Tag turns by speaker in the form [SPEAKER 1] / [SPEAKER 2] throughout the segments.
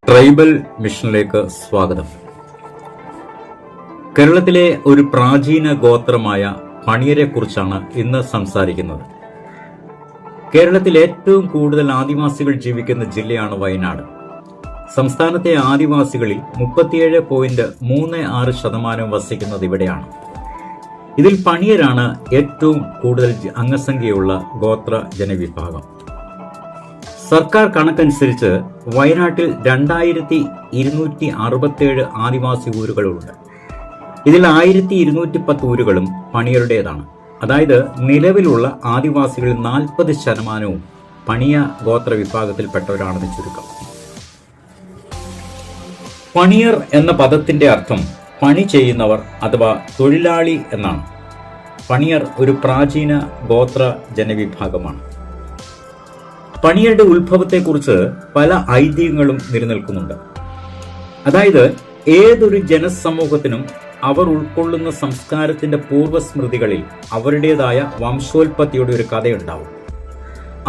[SPEAKER 1] Tribal മിഷനിലേക്ക് സ്വാഗതം. കേരളത്തിലെ ഒരു പ്രാചീന ഗോത്രമായ പണിയരെ കുറിച്ചാണ് ഇന്ന് സംസാരിക്കുന്നത്. കേരളത്തിൽ ഏറ്റവും കൂടുതൽ ആദിവാസികൾ ജീവിക്കുന്ന ജില്ലയാണ് വയനാട്. സംസ്ഥാനത്തെ ആദിവാസികളിൽ 37.36% വസിക്കുന്നത് ഇവിടെയാണ്. ഇതിൽ പണിയരാണ് ഏറ്റവും കൂടുതൽ അംഗസംഖ്യയുള്ള ഗോത്ര ജനവിഭാഗം. സർക്കാർ കണക്കനുസരിച്ച് വയനാട്ടിൽ 2267 ആദിവാസി ഊരുകളുണ്ട്. ഇതിൽ 1210 ഊരുകളും പണിയരുടേതാണ്. അതായത് നിലവിലുള്ള ആദിവാസികളിൽ 40% പണിയ ഗോത്ര വിഭാഗത്തിൽപ്പെട്ടവരാണെന്ന് ചുരുക്കം. പണിയർ എന്ന പദത്തിന്റെ അർത്ഥം പണി ചെയ്യുന്നവർ അഥവാ തൊഴിലാളി എന്നാണ്. പണിയർ ഒരു പ്രാചീന ഗോത്ര ജനവിഭാഗമാണ്. പണിയരുടെ ഉത്ഭവത്തെക്കുറിച്ച് പല ഐതിഹ്യങ്ങളും നിലനിൽക്കുന്നുണ്ട്. അതായത് ഏതൊരു ജനസമൂഹത്തിനും അവർ ഉൾക്കൊള്ളുന്ന സംസ്കാരത്തിന്റെ പൂർവ്വസ്മൃതികളിൽ അവരുടേതായ വംശോൽപത്തിയുടെ ഒരു കഥയുണ്ടാവും.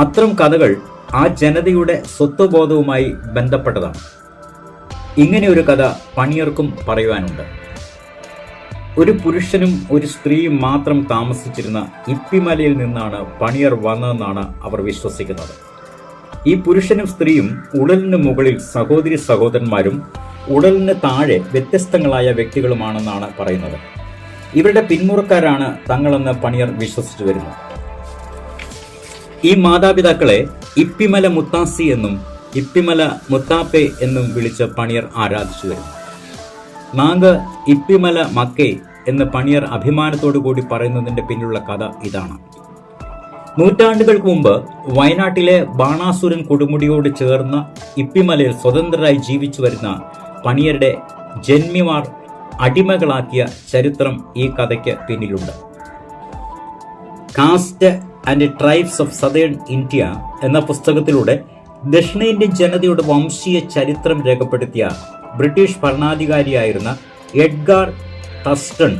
[SPEAKER 1] അത്തരം കഥകൾ ആ ജനതയുടെ സ്വത്വബോധവുമായി ബന്ധപ്പെട്ടതാണ്. ഇങ്ങനെ ഒരു കഥ പണിയർക്കും പറയുവാനുണ്ട്. ഒരു പുരുഷനും ഒരു സ്ത്രീയും മാത്രം താമസിച്ചിരുന്ന ഇപ്പിമലയിൽ നിന്നാണ് പണിയർ വന്നതെന്നാണ് അവർ വിശ്വസിക്കുന്നത്. ഈ പുരുഷനും സ്ത്രീയും ഉടലിന് മുകളിൽ സഹോദരി സഹോദരന്മാരും ഉടലിന് താഴെ വ്യത്യസ്തങ്ങളായ വ്യക്തികളുമാണെന്നാണ് പറയുന്നത്. ഇവരുടെ പിന്മുറക്കാരാണ് തങ്ങളെന്ന് പണിയർ വിശ്വസിച്ചു വരുന്നു. ഈ മാതാപിതാക്കളെ ഇപ്പിമല മുത്താസി എന്നും ഇപ്പിമല മുത്താപ്പെ എന്നും വിളിച്ച് പണിയർ ആരാധിച്ചു വരുന്നു. നാങ്ക് ഇപ്പിമല മക്കേ എന്ന് പണിയർ അഭിമാനത്തോടു കൂടി പറയുന്നതിന്റെ പിന്നിലുള്ള കഥ ഇതാണ്. നൂറ്റാണ്ടുകൾക്ക് മുമ്പ് വയനാട്ടിലെ ബാണാസുരൻ കൊടുമുടിയോട് ചേർന്ന ഇപ്പിമലയിൽ സ്വതന്ത്രരായി ജീവിച്ചു വരുന്ന പണിയരുടെ ജന്മിമാർ അടിമകളാക്കിയ ചരിത്രം ഈ കഥയ്ക്ക് പിന്നിലുണ്ട്. Caste and tribes of southern India എന്ന പുസ്തകത്തിലൂടെ ദക്ഷിണേന്ത്യൻ ജനതയുടെ വംശീയ ചരിത്രം രേഖപ്പെടുത്തിയ ബ്രിട്ടീഷ് ഭരണാധികാരിയായിരുന്ന എഡ്ഗാർ ടസ്റ്റൺ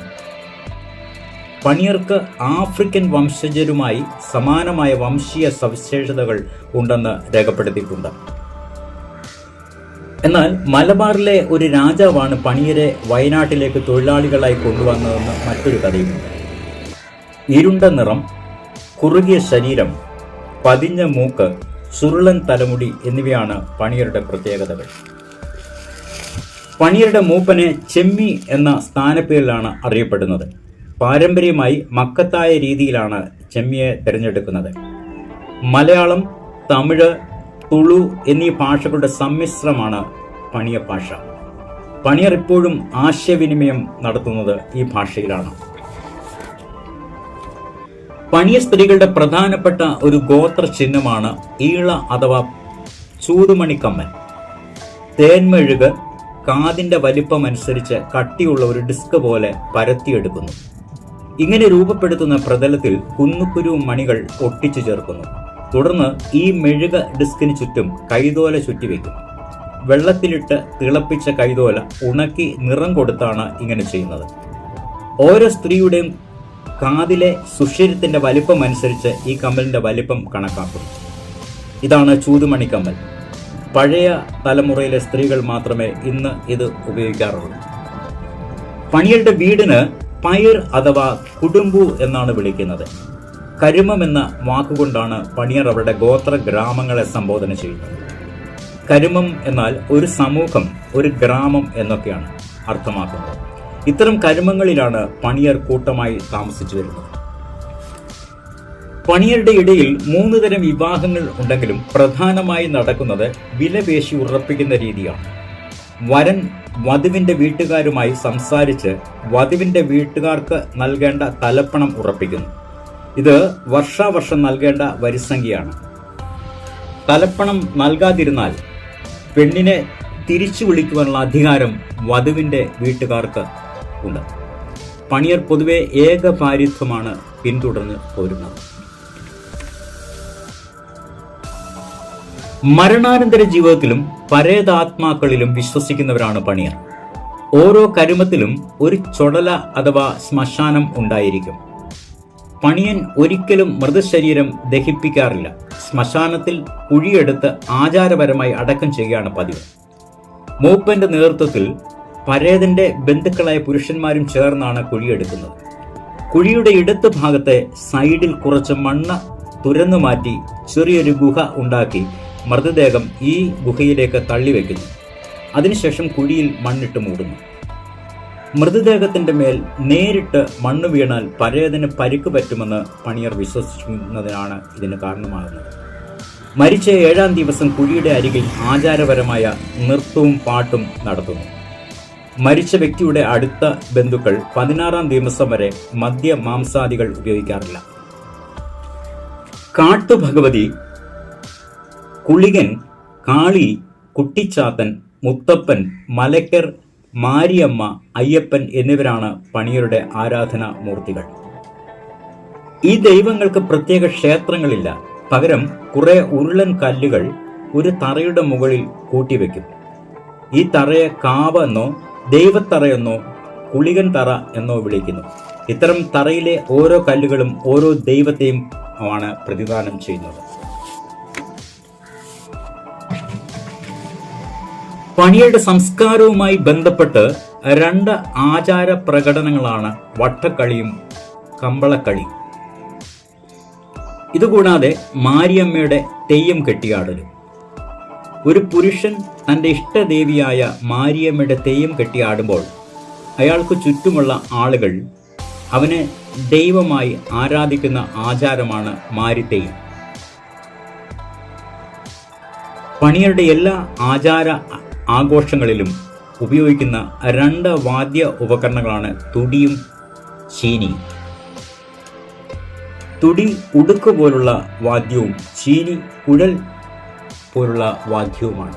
[SPEAKER 1] പണിയർക്ക് ആഫ്രിക്കൻ വംശജരുമായി സമാനമായ വംശീയ സവിശേഷതകൾ ഉണ്ടെന്ന് രേഖപ്പെടുത്തിയിട്ടുണ്ട്. എന്നാൽ മലബാറിലെ ഒരു രാജാവാണ് പണിയരെ വയനാട്ടിലേക്ക് തൊഴിലാളികളായി കൊണ്ടുവന്നതെന്ന് മറ്റൊരു കഥയുമുണ്ട്. ഇരുണ്ട നിറം, കുറുകിയ ശരീരം, പതിഞ്ഞ മൂക്ക്, ചുരുളൻ തലമുടി എന്നിവയാണ് പണിയരുടെ പ്രത്യേകതകൾ. പണിയരുടെ മൂപ്പനെ ചെമ്മി എന്ന സ്ഥാനപ്പേരിലാണ് അറിയപ്പെടുന്നത്. പാരമ്പര്യമായി മക്കത്തായ രീതിയിലാണ് ചെമ്മിയെ തിരഞ്ഞെടുക്കുന്നത്. മലയാളം, തമിഴ്, തുളു എന്നീ ഭാഷകളുടെ സമ്മിശ്രമാണ് പണിയ ഭാഷ. പണിയർ ഇപ്പോഴും ആശയവിനിമയം നടത്തുന്നത് ഈ ഭാഷയിലാണ്. പണിയ സ്ത്രീകളുടെ പ്രധാനപ്പെട്ട ഒരു ഗോത്ര ചിഹ്നമാണ് ഈള അഥവാ ചൂതുമണിക്കമ്മൽ. തേന്മെഴുക് കാതിന്റെ വലിപ്പമനുസരിച്ച് കട്ടിയുള്ള ഒരു ഡിസ്ക് പോലെ പരത്തിയെടുക്കുന്നു. ഇങ്ങനെ രൂപപ്പെടുത്തുന്ന പ്രതലത്തിൽ കുന്നുകുരുവും മണികൾ ഒട്ടിച്ചു ചേർക്കുന്നു. തുടർന്ന് ഈ മെഴുക ഡിസ്കിന് ചുറ്റും കൈതോല ചുറ്റിവെക്കും. വെള്ളത്തിലിട്ട് തിളപ്പിച്ച കൈതോല ഉണക്കി നിറം കൊടുത്താണ് ഇങ്ങനെ ചെയ്യുന്നത്. ഓരോ സ്ത്രീയുടെയും കാതിലെ സുഷിരത്തിന്റെ വലിപ്പം അനുസരിച്ച് ഈ കമ്മലിന്റെ വലിപ്പം കണക്കാക്കുന്നു. ഇതാണ് ചൂതുമണിക്കമ്മൽ. പഴയ തലമുറയിലെ സ്ത്രീകൾ മാത്രമേ ഇന്ന് ഇത് ഉപയോഗിക്കാറുള്ളൂ. പണിയരുടെ വീടിന് പയർ അഥവാ കുടുംബു എന്നാണ് വിളിക്കുന്നത്. കരുമം എന്ന വാക്കുകൊണ്ടാണ് പണിയർ അവരുടെ ഗോത്ര ഗ്രാമങ്ങളെ സംബോധന ചെയ്യുന്നത്. കരുമം എന്നാൽ ഒരു സമൂഹം, ഒരു ഗ്രാമം എന്നൊക്കെയാണ് അർത്ഥമാക്കുന്നത്. ഇത്തരം കരുമങ്ങളിലാണ് പണിയർ കൂട്ടമായി താമസിച്ചു വരുന്നത്. പണിയരുടെ ഇടയിൽ 3 തരം വിവാഹങ്ങൾ ഉണ്ടെങ്കിലും പ്രധാനമായി നടക്കുന്നത് വിലപേശി ഉറപ്പിക്കുന്ന രീതിയാണ്. വരൻ വധുവിന്റെ വീട്ടുകാരുമായി സംസാരിച്ച് വധുവിന്റെ വീട്ടുകാർക്ക് നൽകേണ്ട തലപ്പണം ഉറപ്പിക്കുന്നു. ഇത് വർഷാവർഷം നൽകേണ്ട വരിസംഖ്യയാണ്. തലപ്പണം നൽകാതിരുന്നാൽ പെണ്ണിനെ തിരിച്ചു വിളിക്കുവാനുള്ള അധികാരം വധുവിന്റെ വീട്ടുകാർക്ക് ഉണ്ട്. പണിയർ പൊതുവെ ഏകഭാര്യത്വമാണ് പിന്തുടർന്ന് പോരുന്നത്. മരണാനന്തര ജീവിതത്തിലും പരേതാത്മാക്കളിലും വിശ്വസിക്കുന്നവരാണ് പണിയർ. ഓരോ കരുമത്തിലും ഒരു ചൊടല അഥവാ ശ്മശാനം ഉണ്ടായിരിക്കും. പണിയൻ ഒരിക്കലും മൃതശരീരം ദഹിപ്പിക്കാറില്ല. ശ്മശാനത്തിൽ കുഴിയെടുത്ത് ആചാരപരമായി അടക്കം ചെയ്യുകയാണ് പതിവ്. മൂപ്പന്റെ നേതൃത്വത്തിൽ പരേതന്റെ ബന്ധുക്കളായ പുരുഷന്മാരും ചേർന്നാണ് കുഴിയെടുക്കുന്നത്. കുഴിയുടെ ഇടത്ത് ഭാഗത്തെ സൈഡിൽ കുറച്ച് മണ്ണ് തുരന്നു മാറ്റി ചെറിയൊരു ഗുഹ ഉണ്ടാക്കി മൃതദേഹം ഈ ഗുഹയിലേക്ക് തള്ളിവെക്കുന്നു. അതിനുശേഷം കുഴിയിൽ മണ്ണിട്ട് മൂടുന്നു. മൃതദേഹത്തിന്റെ മേൽ നേരിട്ട് മണ്ണ് വീണാൽ പരേതന് പരിക്ക് പറ്റുമെന്ന് പണിയർ വിശ്വസിക്കുന്നതിനാണ് ഇതിന് കാരണമാകുന്നത്. മരിച്ച 7-ാം ദിവസം കുഴിയുടെ അരികിൽ ആചാരപരമായ നൃത്തവും പാട്ടും നടത്തുന്നു. മരിച്ച വ്യക്തിയുടെ അടുത്ത ബന്ധുക്കൾ 16-ാം ദിവസം വരെ മദ്യ മാംസാദികൾ ഉപയോഗിക്കാറില്ല. കാട്ടുഭഗവതി, കുളികൻ, കാളി, കുട്ടിച്ചാത്തൻ, മുത്തപ്പൻ, മലക്കർ, മാരിയമ്മ, അയ്യപ്പൻ എന്നിവരാണ് പണിയരുടെ ആരാധനാ മൂർത്തികൾ. ഈ ദൈവങ്ങൾക്ക് പ്രത്യേക ക്ഷേത്രങ്ങളില്ല. പകരം കുറെ ഉരുളൻ കല്ലുകൾ ഒരു തറയുടെ മുകളിൽ കൂട്ടിവെക്കും. ഈ തറയെ കാവ് എന്നോ ദൈവത്തറയെന്നോ കുളികൻ തറ എന്നോ വിളിക്കുന്നു. ഇത്തരം തറയിലെ ഓരോ കല്ലുകളും ഓരോ ദൈവത്തെയും ആണ് പ്രതിദാനം ചെയ്യുന്നത്. പണിയരുടെ സംസ്കാരവുമായി ബന്ധപ്പെട്ട് 2 ആചാര പ്രകടനങ്ങളാണ് വട്ടക്കളിയും കമ്പളക്കളിയും. ഇതുകൂടാതെ മാരിയമ്മയുടെ തെയ്യം കെട്ടിയാടലും. ഒരു പുരുഷൻ തൻ്റെ ഇഷ്ടദേവിയായ മാരിയമ്മയുടെ തെയ്യം കെട്ടിയാടുമ്പോൾ അയാൾക്ക് ചുറ്റുമുള്ള ആളുകൾ അവനെ ദൈവമായി ആരാധിക്കുന്ന ആചാരമാണ് മാരിത്തെയ്യം. പണിയരുടെ എല്ലാ ആചാര ആഘോഷങ്ങളിലും ഉപയോഗിക്കുന്ന 2 വാദ്യ ഉപകരണങ്ങളാണ് തുടിയും ചീനിയും. തുടി ഉടുക്ക് പോലുള്ള വാദ്യവും ചീനി കുഴൽ പോലുള്ള വാദ്യവുമാണ്.